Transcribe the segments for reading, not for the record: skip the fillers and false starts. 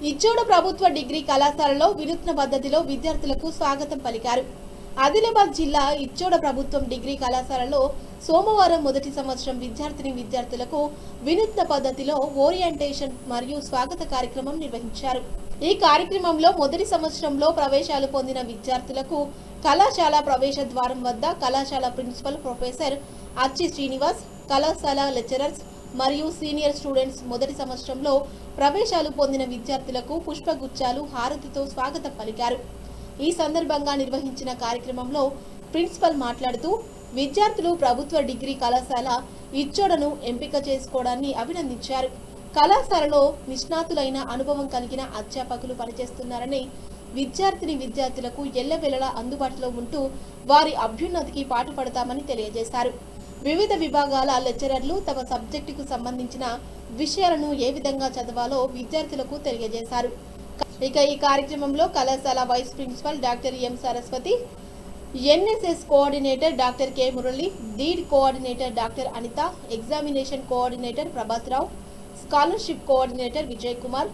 ఇచ్చోడ ప్రభుత్వ డిగ్రీ కళాశాలలో వినూత్న పద్ధతిలో విద్యార్థులకు స్వాగతం పలికారు. ఆదిలాబాద్ జిల్లా ఇచ్చోడ ప్రభుత్వం డిగ్రీ కళాశాలలో సోమవారం మొదటి సంవత్సరం విద్యార్థులకు వినూత్న పద్ధతిలో ఓరియంటేషన్ మరియు స్వాగత కార్యక్రమం నిర్వహించారు. ఈ కార్యక్రమంలో మొదటి సంవత్సరంలో ప్రవేశాలు పొందిన విద్యార్థులకు కళాశాల ప్రవేశ ద్వారం వద్ద కళాశాల ప్రిన్సిపల్ ప్రొఫెసర్ అచ్చి శ్రీనివాస్, కళాశాల లెక్చరర్స్ మరియు సీనియర్ స్టూడెంట్స్ మొదటి సంవత్సరంలో ప్రవేశాలు పొందిన విద్యార్థులకు పుష్పగుచ్చాలు, హారతితో స్వాగతం పలికారు. ఈ సందర్భంగా నిర్వహించిన కార్యక్రమంలో ప్రిన్సిపల్ మాట్లాడుతూ విద్యార్థులు ప్రభుత్వ డిగ్రీ కళాశాల ఇచ్చోడను ఎంపిక చేసుకోవడాన్ని అభినందించారు. కళాశాలలో నిష్ణాతులైన అనుభవం కలిగిన అధ్యాపకులు పనిచేస్తున్నారని, విద్యార్థులకు ఎల్లవేళలా అందుబాటులో ఉంటూ వారి అభ్యున్నతికి పాటుపడతామని తెలియజేశారు. వివిధ విభాగాల లెక్చరర్లు తమ సబ్జెక్టుకు సంబంధించిన విషయాలను ఏ విధంగా చదవాలో విద్యార్థులకు తెలియజేశారు. ఇక ఈ కార్యక్రమంలో కళాశాల vice principal doctor M Saraswathi, NSS coordinator doctor K Murali, lead coordinator doctor Anitha, examination coordinator Prabhat Rao, scholarship coordinator Vijay Kumar,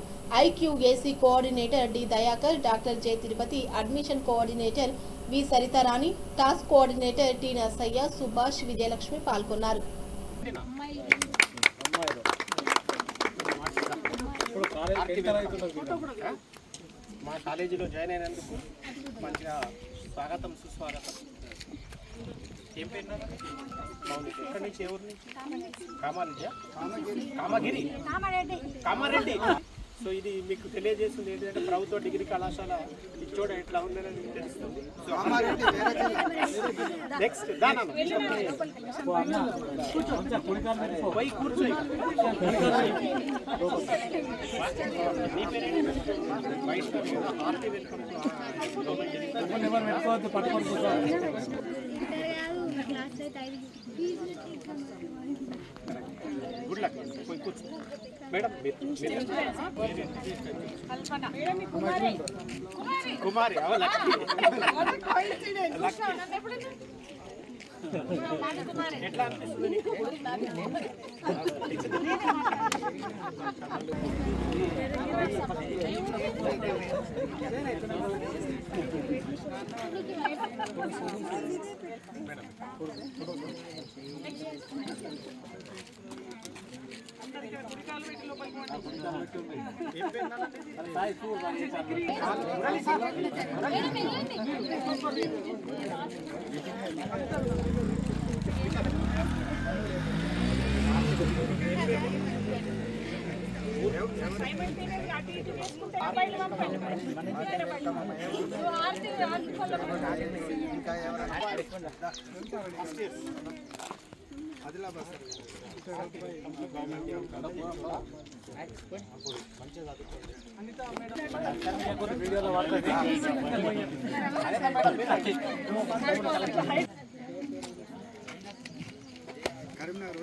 IQAC coordinator D Dayakar, doctor J Tirupati, admission coordinator V Saritharani, task coordinator T Narsaiah, Subhash, Vijayalakshmi పాల్గొన్నారు. మా కాలేజీలో జాయిన్ అయినందుకు మంచిగా స్వాగతం సుస్వాగతం. ఏం పేరు? ఎక్కడి నుంచి, ఎవరి నుంచి? కామారెడ్డి. సో ఇది మీకు తెలియజేస్తుంది ఏంటంటే ప్రభుత్వ డిగ్రీ కళాశాల ఇచ్చోడ ఎట్లా ఉందని తెలుస్తుంది. నెక్స్ట్ పోయి కూర్చోయి. Good luck. పోయి కూర్చో మేడం. కుమారి ఎట్లా అనిపిస్తుంది నీకు? వీడియోలో కరీంనగర్